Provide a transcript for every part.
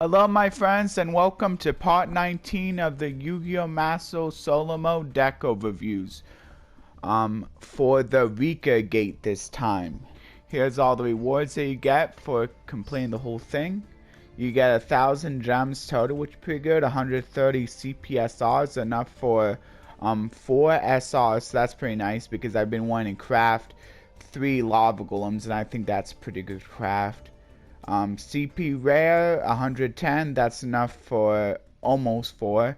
Hello my friends and welcome to part 19 of the Yu-Gi-Oh! Master Solo Mode deck overviews for the Rikka gate this time. Here's all the rewards that you get for completing the whole thing. You get 1,000 gems total, which is pretty good. 130 CPSRs, enough for 4 SRs, so that's pretty nice because I've been wanting to craft 3 lava golems and I think that's a pretty good craft. CP rare 110, that's enough for almost 4.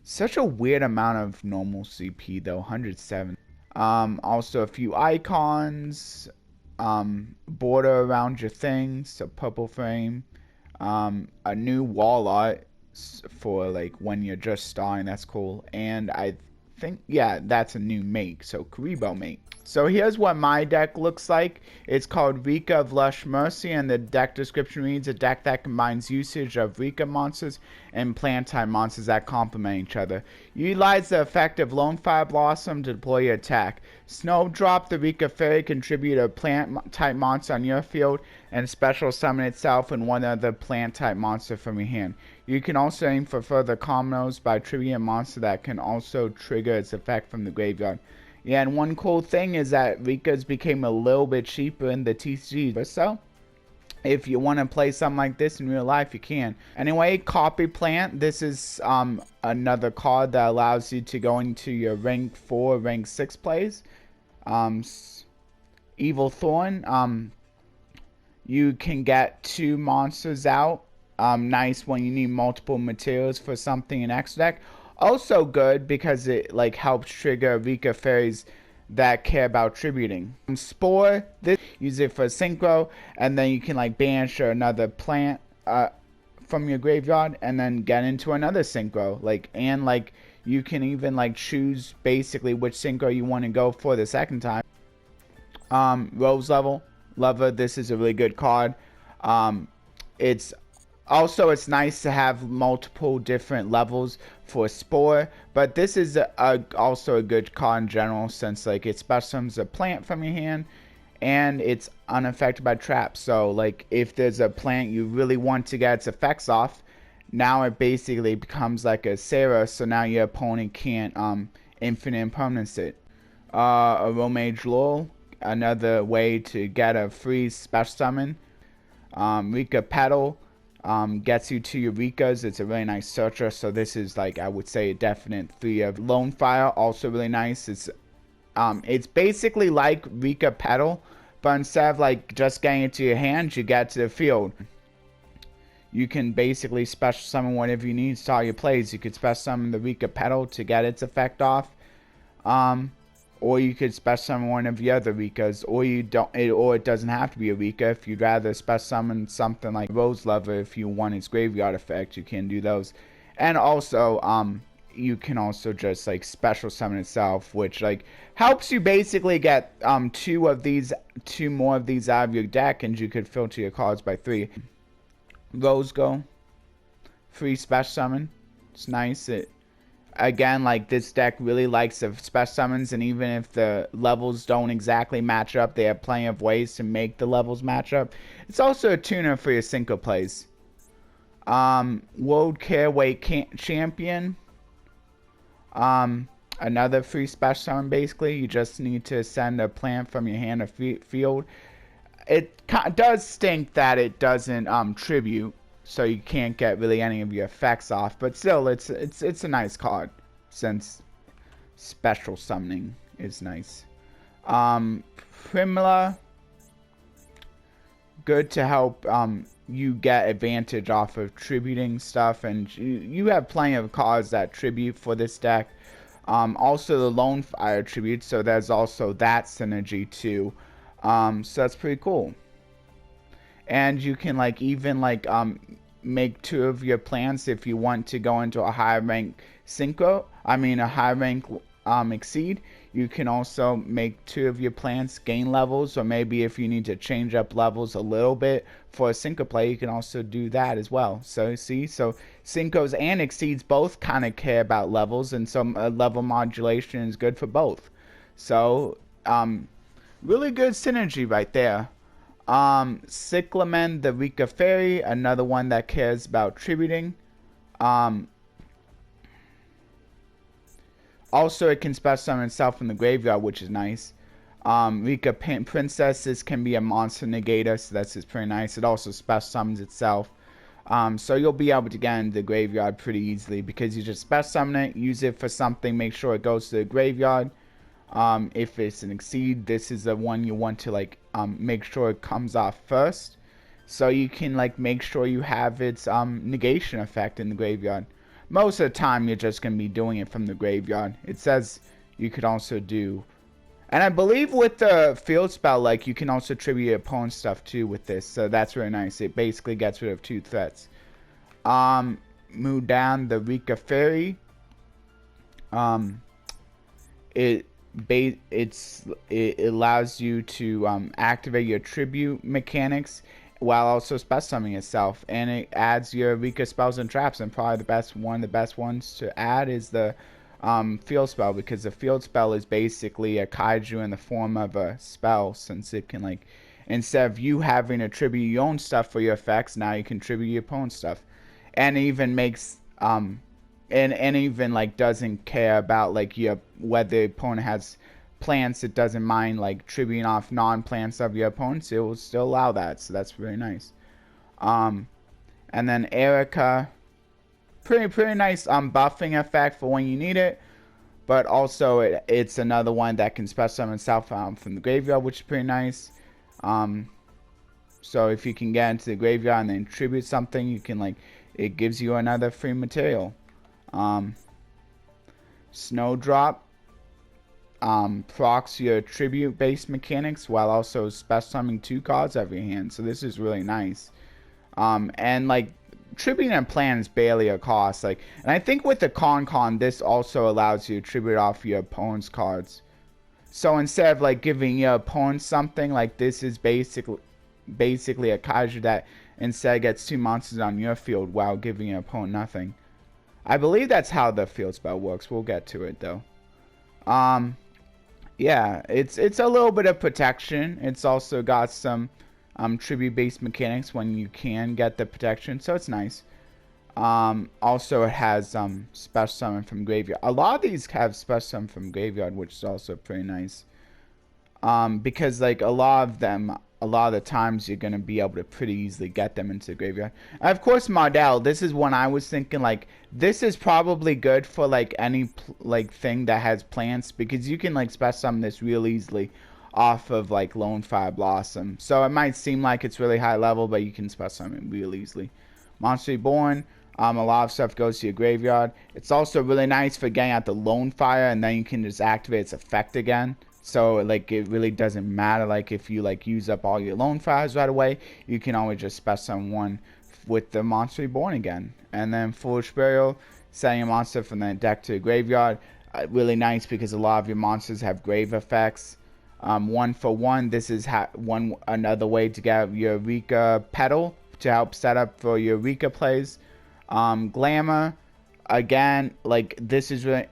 Such a weird amount of normal CP though, 107. Also a few icons, border around your things, so purple frame, a new wall art for like when you're just starting, that's cool, and I think, yeah, that's a new make, so Karibo make. So here's what my deck looks like. It's called Rikka of Lush Mercy, and the deck description reads: a deck that combines usage of Rikka monsters and plant-type monsters that complement each other. Utilize the effect of Lone Fire Blossom to deploy your attack. Snowdrop the Rikka Fairy, contribute a plant-type monster on your field, and special summon itself and one other plant-type monster from your hand. You can also aim for further combos by triggering a monster that can also trigger its effect from the graveyard. Yeah, and one cool thing is that Rikka's became a little bit cheaper in the TCG, so if you want to play something like this in real life, you can. Anyway, Copy Plant. This is another card that allows you to go into your rank 4, rank 6 plays. Evil Thorn. You can get 2 monsters out. Nice when you need multiple materials for something in X deck. Also good because it like helps trigger Rikka fairies that care about tributing. Spore, this use it for synchro, and then you can like banish another plant from your graveyard and then get into another synchro. And you can even like choose basically which synchro you want to go for the second time. Rose Lover, this is a really good card. It's nice to have multiple different levels for Spore, but this is also a good card in general since like it special summons a plant from your hand and it's unaffected by traps. So like if there's a plant you really want to get its effects off, now it basically becomes like a Sarah, so now your opponent can't infinite impermanence it. A Romage Lowell, another way to get a free special summon. Rikka Petal gets you to your Rikkas. It's a really nice searcher, so this is like I would say a definite 3 of Lone Fire, also really nice. It's basically like Rikka Petal, but instead of like just getting it to your hand, you get to the field. You can basically special summon whatever you need to start your plays. You could special summon the Rikka Petal to get its effect off, or you could special summon one of the other Rikkas, or it doesn't have to be a Rikka. If you'd rather special summon something like Rose Lover, if you want its graveyard effect, you can do those. And also, you can also just like special summon itself, which like helps you basically get 2 more of these out of your deck, and you could filter your cards by 3. Rose Go, free special summon. It's nice. Again, like this deck really likes the special summons, and even if the levels don't exactly match up, they have plenty of ways to make the levels match up. It's also a tuner for your synchro plays. World Careweight Champion. Another free special summon basically. You just need to send a plant from your hand or field. It does stink that it doesn't tribute, so you can't get really any of your effects off, but still it's a nice card since special summoning is nice. Primula, good to help you get advantage off of tributing stuff, and you have plenty of cards that tribute for this deck. Also the Lone Fire tribute, so there's also that synergy too. So that's pretty cool. And you can like even like make 2 of your plants if you want to go into a high rank synchro. A high rank exceed. You can also make 2 of your plants gain levels, or maybe if you need to change up levels a little bit for a synchro play, you can also do that as well. So see, so synchros and exceeds both kind of care about levels, and some level modulation is good for both. So really good synergy right there. Cyclamen, the Rikka Fairy, another one that cares about tributing. Um, Also, it can special summon itself in the graveyard, which is nice. Rikka Princesses can be a monster negator, so that's just pretty nice. It also special summons itself. So you'll be able to get into the graveyard pretty easily because you just special summon it, use it for something, make sure it goes to the graveyard. If it's an exceed, this is the one you want to like make sure it comes off first. So you can like make sure you have its negation effect in the graveyard. Most of the time you're just going to be doing it from the graveyard. It says you could also do, and I believe with the field spell, like you can also tribute your opponent's stuff too with this, so that's really nice. It basically gets rid of 2 threats. Move down the Rikka Fairy. It allows you to activate your tribute mechanics while also spell summoning itself, and it adds your Rikka spells and traps. And probably one of the best ones to add is the field spell, because the field spell is basically a kaiju in the form of a spell, since it can, like, instead of you having to tribute your own stuff for your effects, now you can tribute your opponent's stuff. And it even makes and even like doesn't care about like your whether the opponent has plants. It doesn't mind like tributing off non-plants of your opponents. It will still allow that, so that's really nice. And then Erica, pretty nice buffing effect for when you need it, but also it's another one that can special summon itself from the graveyard, which is pretty nice. So if you can get into the graveyard and then tribute something, you can like, it gives you another free material. Snowdrop procs your tribute based mechanics while also special summoning 2 cards out of your hand, so this is really nice. And like tributing a plan is barely a cost, like, and I think with the con this also allows you to tribute off your opponent's cards. So instead of like giving your opponent something, like this is basically a kaiju that instead gets 2 monsters on your field while giving your opponent nothing. I believe that's how the field spell works. We'll get to it though. Yeah, it's a little bit of protection. It's also got some tribute based mechanics when you can get the protection, so it's nice. Also it has special summon from graveyard. A lot of these have special summon from graveyard, which is also pretty nice. Because like a lot of the times you're gonna be able to pretty easily get them into the graveyard. And of course, Mardell, this is when I was thinking like this is probably good for like any like thing that has plants, because you can like special summon this real easily off of like Lone Fire Blossom. So it might seem like it's really high level, but you can special summon it real easily. Monster Reborn, a lot of stuff goes to your graveyard. It's also really nice for getting out the Lone Fire, and then you can just activate its effect again. So like it really doesn't matter, like if you like use up all your Lone Fires right away, you can always just special summon one with the Monster Reborn again. And then Foolish Burial, sending a monster from the deck to the graveyard, really nice because a lot of your monsters have grave effects. 1 for 1, this is another way to get your Rikka Petal to help set up for your Rikka plays. Glamour, again, like this is really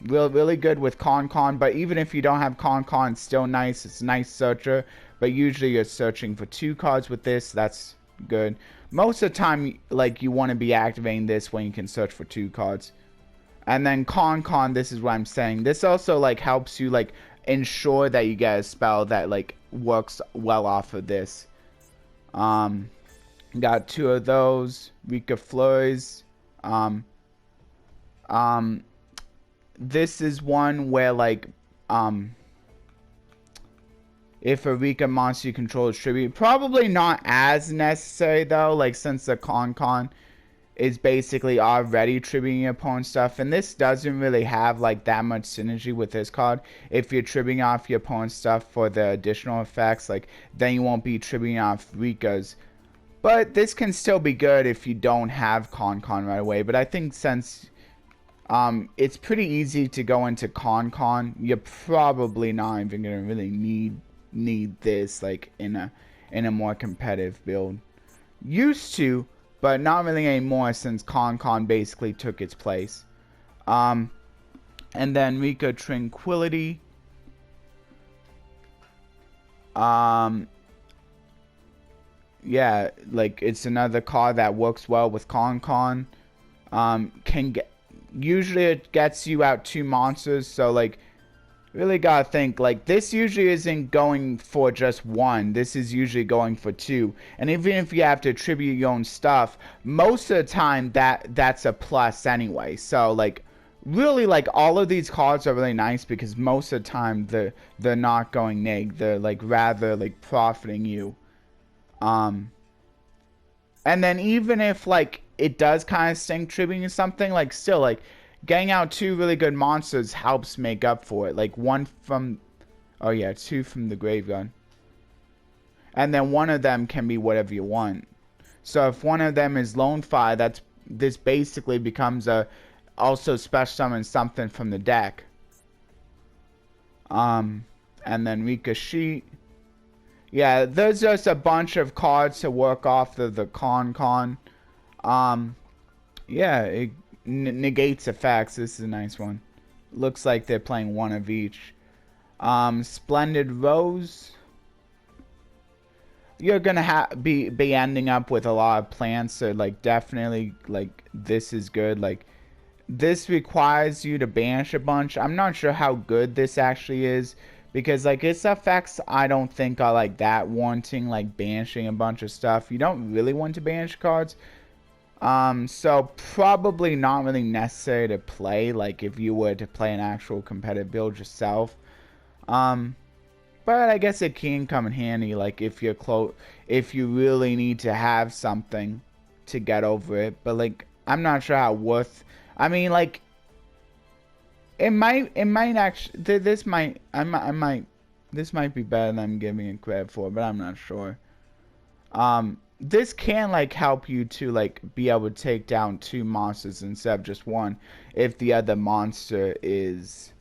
really good with con, but even if you don't have con, it's still nice. It's a nice searcher, but usually you're searching for 2 cards with this. That's good. Most of the time, like, you want to be activating this when you can search for 2 cards. And then con, this is what I'm saying. This also like helps you like ensure that you get a spell that like works well off of this. Got 2 of those. Rikka Flurries. This is one where like if a Rikka monster you control is tribute, probably not as necessary though, like since the con is basically already tributing your opponent's stuff, and this doesn't really have like that much synergy with this card. If you're tributing off your opponent's stuff for the additional effects, like then you won't be tributing off Rikka's. But this can still be good if you don't have con right away. But I think since it's pretty easy to go into con, you're probably not even gonna really need this like in a more competitive build. Used to, but not really anymore since con basically took its place. And then Rikka Tranquility. yeah, like it's another card that works well with Con. Can get, usually it gets you out 2 monsters, so like really gotta think, like this usually isn't going for just 1, this is usually going for 2. And even if you have to attribute your own stuff, most of the time that's a plus anyway. So like really, like all of these cards are really nice because most of the time they're not going neg, they're like rather like profiting you. um and then even if like it does kind of stink tributing something, like still like getting out 2 really good monsters helps make up for it. Like 1 from, oh yeah, 2 from the graveyard. And then 1 of them can be whatever you want. So if 1 of them is Lone Fire, this basically becomes a also special summon something from the deck. And then Rikka Sheet. Yeah, there's just a bunch of cards to work off the con. Yeah, it negates effects. This is a nice one. Looks like they're playing 1 of each. Splendid Rose. You're gonna be ending up with a lot of plants, so like definitely like this is good. Like this requires you to banish a bunch. I'm not sure how good this actually is because like its effects I don't think are like that wanting, like banishing a bunch of stuff. You don't really want to banish cards. So probably not really necessary to play, like if you were to play an actual competitive build yourself. But I guess it can come in handy, like if you really need to have something to get over it. But like I'm not sure how worth. I mean, like it might actually this might this might be better than I'm giving it credit for, but I'm not sure. This can like help you to like be able to take down 2 monsters instead of just 1 if the other monster is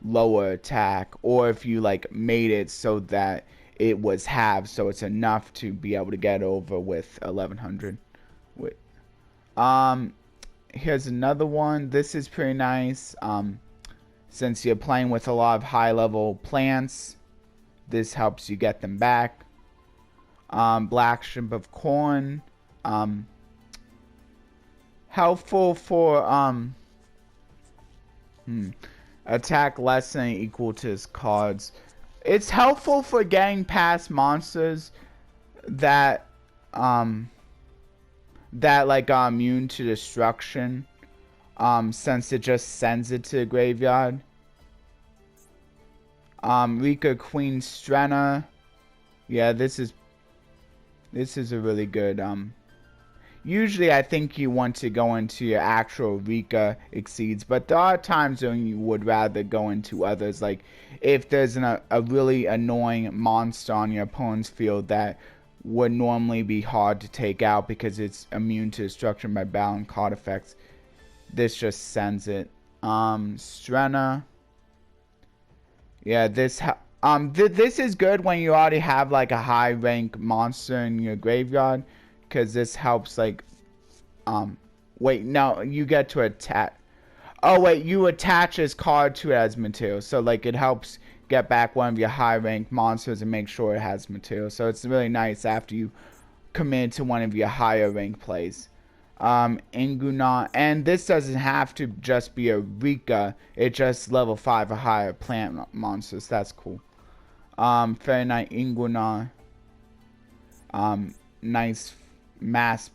lower attack, or if you like made it so that it was halved, so it's enough to be able to get over with 1100. Wait. Here's another one. This is pretty nice. Since you're playing with a lot of high level plants, this helps you get them back. Black Shrimp of Corn. Helpful for attack less than equal to his cards. It's helpful for getting past monsters that like are immune to destruction. Since it just sends it to the graveyard. Rikka Queen Strenna. Yeah, this is a really good usually I think you want to go into your actual Rikka Exceeds, but there are times when you would rather go into others, like if there's a really annoying monster on your opponent's field that would normally be hard to take out because it's immune to destruction by battle and card effects. This just sends it. Strenna. Yeah, this is good when you already have like a high rank monster in your graveyard, because this helps like wait, no, you get to attach. Oh wait, you attach his card to it as material, so like it helps get back one of your high rank monsters and make sure it has material. So it's really nice after you commit to one of your higher rank plays. Inguna, and this doesn't have to just be a Rikka, it just level 5 or higher plant monsters. That's cool. Fairy Knight Inguna. Nice mass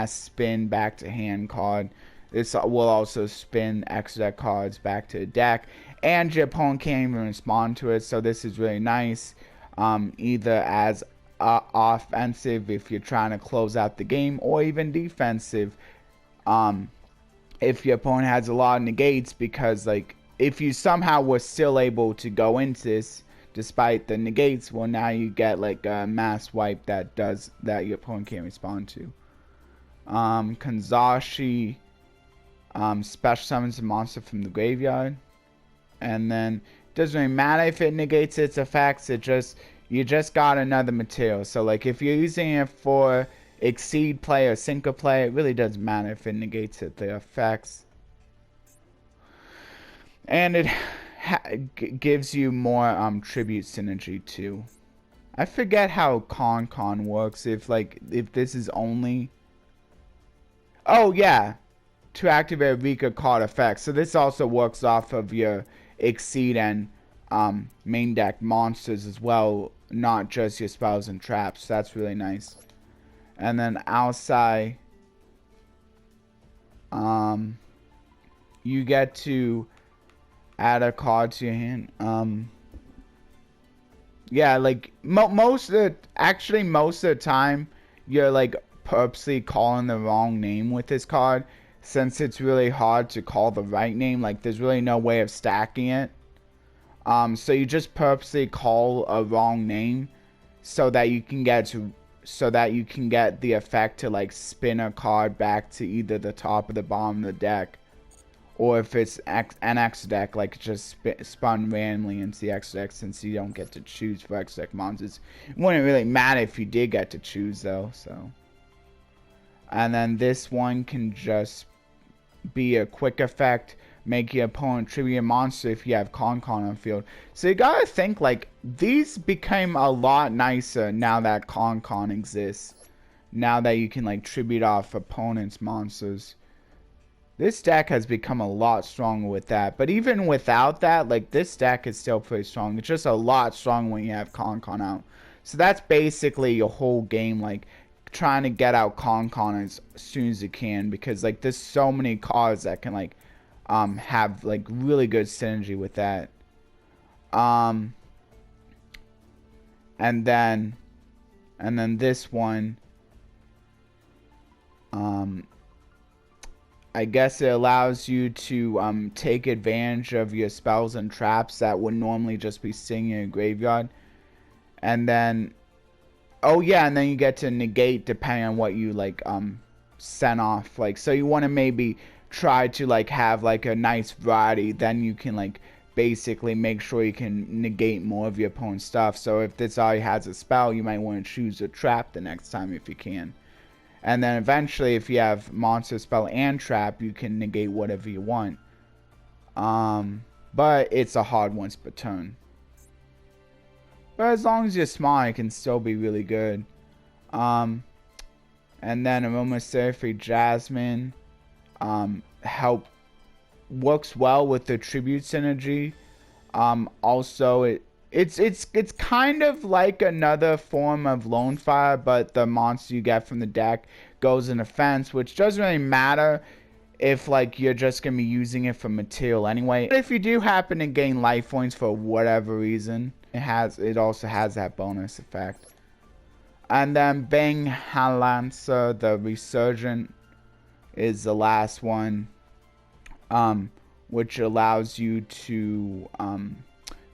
spin back to hand card. This will also spin extra deck cards back to the deck, and your opponent can't even respond to it, so this is really nice. Either as offensive if you're trying to close out the game, or even defensive if your opponent has a lot of negates, because like if you somehow were still able to go into this despite the negates, well now you get like a mass wipe that your opponent can't respond to. Kanzashi special summons a monster from the graveyard, and then it doesn't really matter if it negates its effects, you just got another material. So like if you're using it for exceed play or sinker play, it really doesn't matter if it negates the effects. And it gives you more tribute synergy too. I forget how con works. If this is only. Oh yeah, to activate Rikka card effects. So this also works off of your Exceed and main deck monsters as well, not just your spells and traps. That's really nice. And then outside, you get to add a card to your hand. Yeah, like most of the time, you're like purposely calling the wrong name with this card, since it's really hard to call the right name. Like there's really no way of stacking it. So you just purposely call a wrong name so that you can get the effect to like spin a card back to either the top or the bottom of the deck, or if it's an X deck, like just spun randomly into the X deck, since you don't get to choose for X deck monsters. It wouldn't really matter if you did get to choose though. So, and then this one can just be a quick effect, make your opponent tribute a monster if you have con on the field. So you gotta think, like, these became a lot nicer now that con exists. Now that you can like tribute off opponents' monsters. This deck has become a lot stronger with that. But even without that, like, this deck is still pretty strong. It's just a lot stronger when you have con out. So that's basically your whole game, like, trying to get out con as soon as you can, because like there's so many cards that can like have like really good synergy with that. And then this one, I guess it allows you to take advantage of your spells and traps that would normally just be sitting in your graveyard. And then oh yeah, and then you get to negate depending on what you like sent off. Like, so you want to maybe try to like have like a nice variety, then you can like basically make sure you can negate more of your opponent's stuff. So if this already has a spell, you might want to choose a trap the next time if you can. And then eventually, if you have monster, spell, and trap, you can negate whatever you want. But it's a hard once per turn. But as long as you're smart, it can still be really good. And then Aromatherapy Jasmine works well with the tribute synergy. Also, it's kind of like another form of Lone Fire, but the monster you get from the deck goes in offense, which doesn't really matter if like you're just gonna be using it for material anyway. But if you do happen to gain life points for whatever reason, it also has that bonus effect. And then Bang Halansa, the Resurgent, is the last one, which allows you to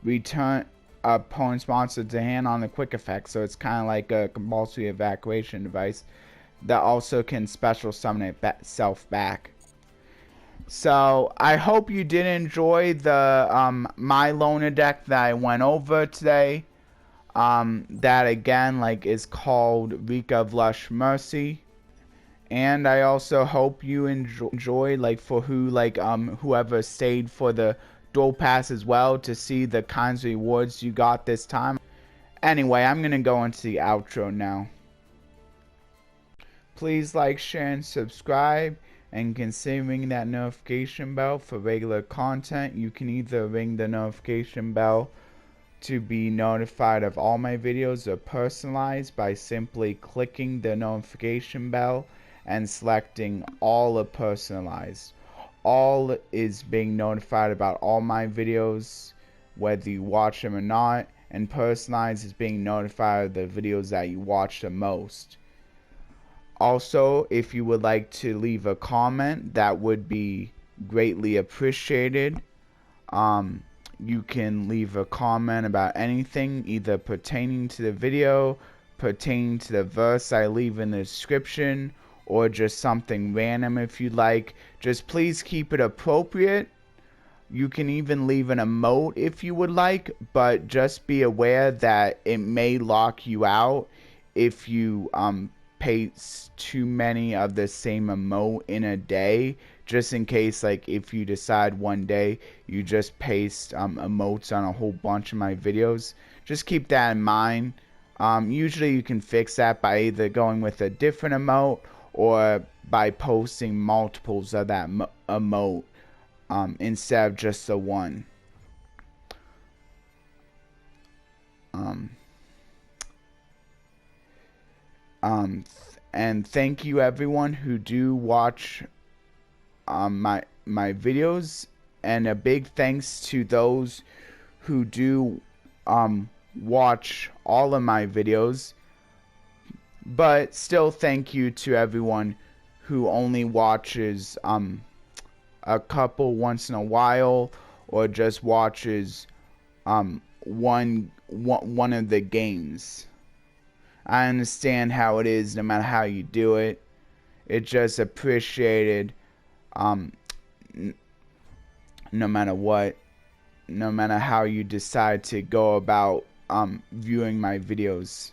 return opponent's monster to hand on a quick effect. So it's kind of like a compulsory evacuation device that also can special summon itself back. So I hope you did enjoy the my loner deck that I went over today. That again like is called Rikka of Lush Mercy. And I also hope you enjoy like for whoever stayed for the Duel Pass as well, to see the kinds of rewards you got this time. Anyway, I'm gonna go into the outro now. Please like, share, and subscribe, and consider ringing that notification bell for regular content. You can either ring the notification bell to be notified of all my videos, or personalized by simply clicking the notification bell and selecting all or personalized. All is being notified about all my videos, whether you watch them or not, and personalized is being notified of the videos that you watch the most. Also, if you would like to leave a comment, that would be greatly appreciated. You can leave a comment about anything, either pertaining to the video, pertaining to the verse I leave in the description, or just something random if you'd like. Just please keep it appropriate. You can even leave an emote if you would like, but just be aware that it may lock you out if you paste too many of the same emote in a day. Just in case, like, if you decide one day you just paste emotes on a whole bunch of my videos, just keep that in mind. Usually you can fix that by either going with a different emote or by posting multiples of that emote instead of just the one. And thank you everyone who do watch my videos, and a big thanks to those who do watch all of my videos, but still thank you to everyone who only watches a couple once in a while, or just watches one of the games. I understand how it is no matter how you do it. It's just appreciated no matter what, no matter how you decide to go about viewing my videos.